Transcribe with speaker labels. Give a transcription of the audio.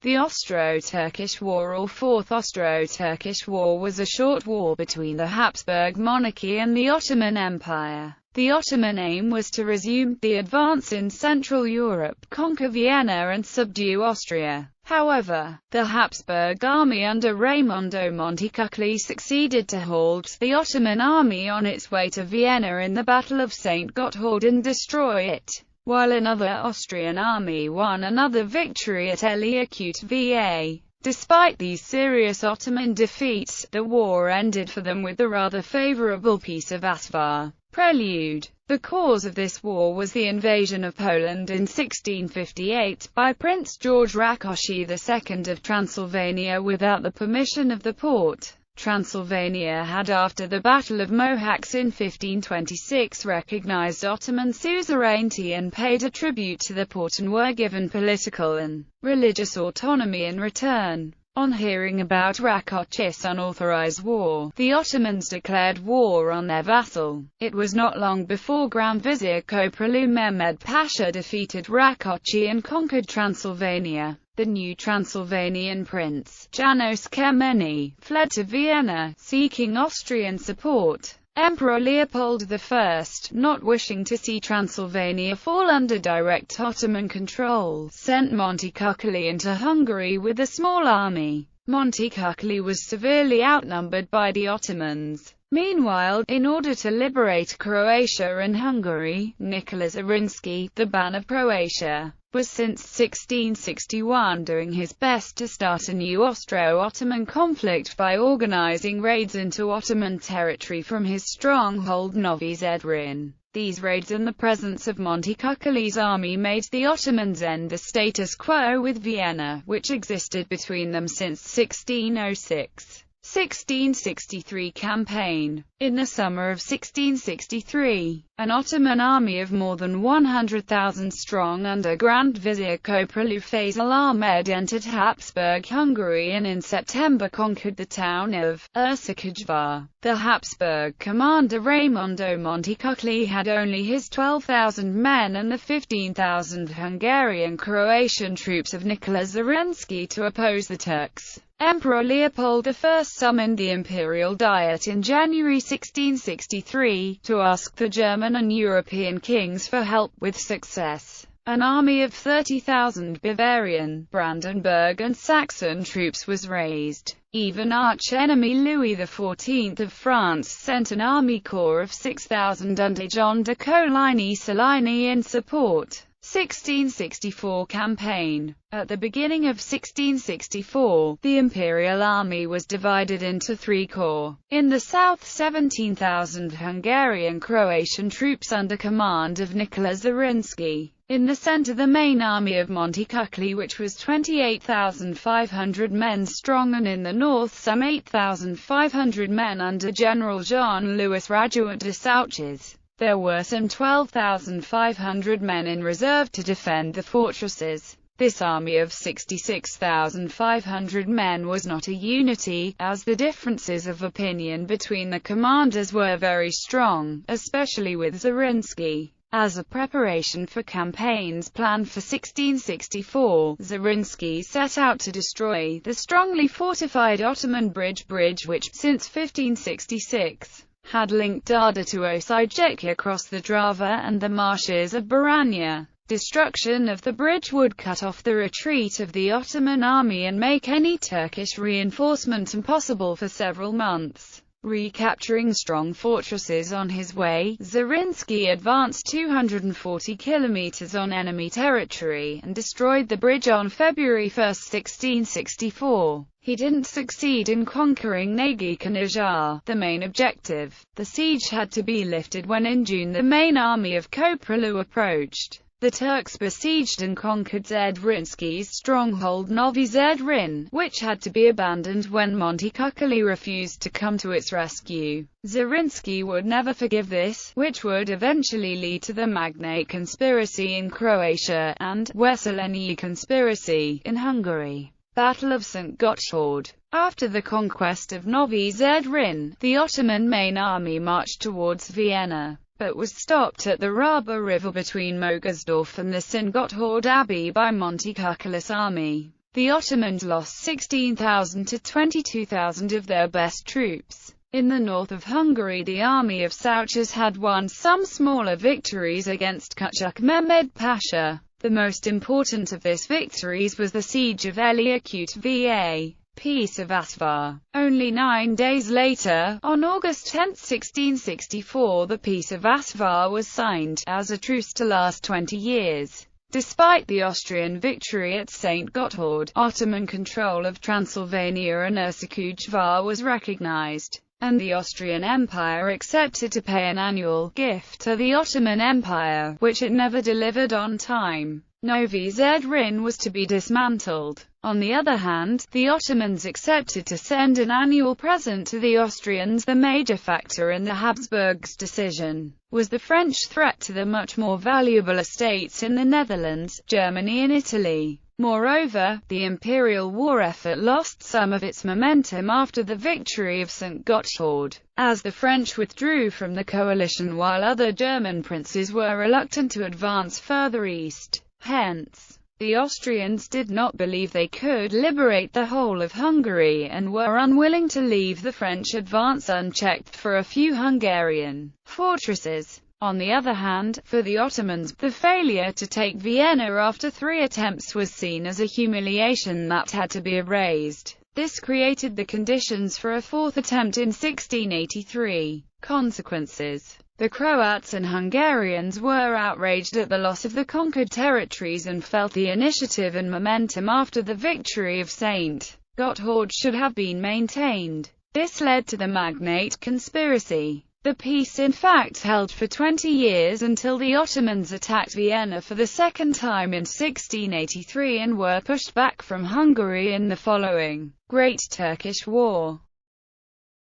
Speaker 1: The Austro-Turkish War or Fourth Austro-Turkish War was a short war between the Habsburg monarchy and the Ottoman Empire. The Ottoman aim was to resume the advance in Central Europe, conquer Vienna and subdue Austria. However, the Habsburg army under Raimondo Montecuccoli succeeded to halt the Ottoman army on its way to Vienna in the Battle of St. Gotthard and destroy it, while another Austrian army won another victory at Eliacute Va. Despite these serious Ottoman defeats, the war ended for them with the rather favourable Peace of Asvar. Prelude. The cause of this war was the invasion of Poland in 1658 by Prince George Rákóczi II of Transylvania without the permission of the Porte. Transylvania had, after the Battle of Mohacs in 1526, recognized Ottoman suzerainty and paid a tribute to the Porte and were given political and religious autonomy in return. On hearing about Rákóczi's unauthorized war, the Ottomans declared war on their vassal. It was not long before Grand Vizier Köprülü Mehmed Pasha defeated Rákóczi and conquered Transylvania. The new Transylvanian prince, János Kemeny, fled to Vienna, seeking Austrian support. Emperor Leopold I, not wishing to see Transylvania fall under direct Ottoman control, sent Montecuccoli into Hungary with a small army. Montecuccoli was severely outnumbered by the Ottomans. Meanwhile, in order to liberate Croatia and Hungary, Nicholas Zrinski, the Ban of Croatia, was since 1661 doing his best to start a new Austro-Ottoman conflict by organizing raids into Ottoman territory from his stronghold Novi Zedrin. These raids and the presence of Montecuccoli's army made the Ottomans end the status quo with Vienna, which existed between them since 1606. 1663 campaign. In the summer of 1663, an Ottoman army of more than 100,000 strong under Grand Vizier Köprülü Faisal Ahmed entered Habsburg Hungary and in September conquered the town of Austro-Turkish. The Habsburg commander Raimondo Montecuccoli had only his 12,000 men and the 15,000 Hungarian-Croatian troops of Nicholas Zrinski to oppose the Turks. Emperor Leopold I summoned the Imperial Diet in January 1663, to ask the German and European kings for help. With success, an army of 30,000 Bavarian, Brandenburg and Saxon troops was raised. Even arch-enemy Louis XIV of France sent an army corps of 6,000 under John de Coligny-Salini in support. 1664 campaign. At the beginning of 1664, the Imperial Army was divided into three corps. In the south, 17,000 Hungarian-Croatian troops under command of Nicholas Zrinski. In the center, the main army of Montecuccoli, which was 28,500 men strong, and in the north some 8,500 men under General Jean-Louis Raguet de Souches. There were some 12,500 men in reserve to defend the fortresses. This army of 66,500 men was not a unity, as the differences of opinion between the commanders were very strong, especially with Zrinski. As a preparation for campaigns planned for 1664, Zrinski set out to destroy the strongly fortified Ottoman bridge which, since 1566, had linked Dada to Osijek across the Drava and the marshes of Baranya. Destruction of the bridge would cut off the retreat of the Ottoman army and make any Turkish reinforcement impossible for several months. Recapturing strong fortresses on his way, Zrinski advanced 240 kilometers on enemy territory, and destroyed the bridge on February 1, 1664. He didn't succeed in conquering Nagy Kanizsa, the main objective. The siege had to be lifted when in June the main army of Köprülü approached. The Turks besieged and conquered Zrinski's stronghold Novi Zedrin, which had to be abandoned when Montecuccoli refused to come to its rescue. Zrinski would never forgive this, which would eventually lead to the Magnate Conspiracy in Croatia, and Wesseleni Conspiracy in Hungary. Battle of St. Gotthard. After the conquest of Novi Zedrin, the Ottoman main army marched towards Vienna, but was stopped at the Raba River between Mogersdorf and the St. Gotthard Abbey by Montecuccoli's army. The Ottomans lost 16,000 to 22,000 of their best troops. In the north of Hungary, the army of Souches had won some smaller victories against Küçük Mehmed Pasha. The most important of these victories was the siege of Eliakut va. Peace of Asvar. Only 9 days later, on August 10, 1664, the Peace of Asvar was signed, as a truce to last 20 years. Despite the Austrian victory at St. Gotthard, Ottoman control of Transylvania and Austro-Turkish was recognized, and the Austrian Empire accepted to pay an annual gift to the Ottoman Empire, which it never delivered on time. Novi Zrin was to be dismantled. On the other hand, the Ottomans accepted to send an annual present to the Austrians. The major factor in the Habsburgs' decision was the French threat to the much more valuable estates in the Netherlands, Germany and Italy. Moreover, the imperial war effort lost some of its momentum after the victory of St. Gotthard, as the French withdrew from the coalition while other German princes were reluctant to advance further east. Hence, the Austrians did not believe they could liberate the whole of Hungary and were unwilling to leave the French advance unchecked for a few Hungarian fortresses. On the other hand, for the Ottomans, the failure to take Vienna after 3 attempts was seen as a humiliation that had to be erased. This created the conditions for a 4th attempt in 1683. Consequences: the Croats and Hungarians were outraged at the loss of the conquered territories and felt the initiative and momentum after the victory of St. Gotthard should have been maintained. This led to the Magnate Conspiracy. The peace in fact held for 20 years until the Ottomans attacked Vienna for the second time in 1683 and were pushed back from Hungary in the following Great Turkish War.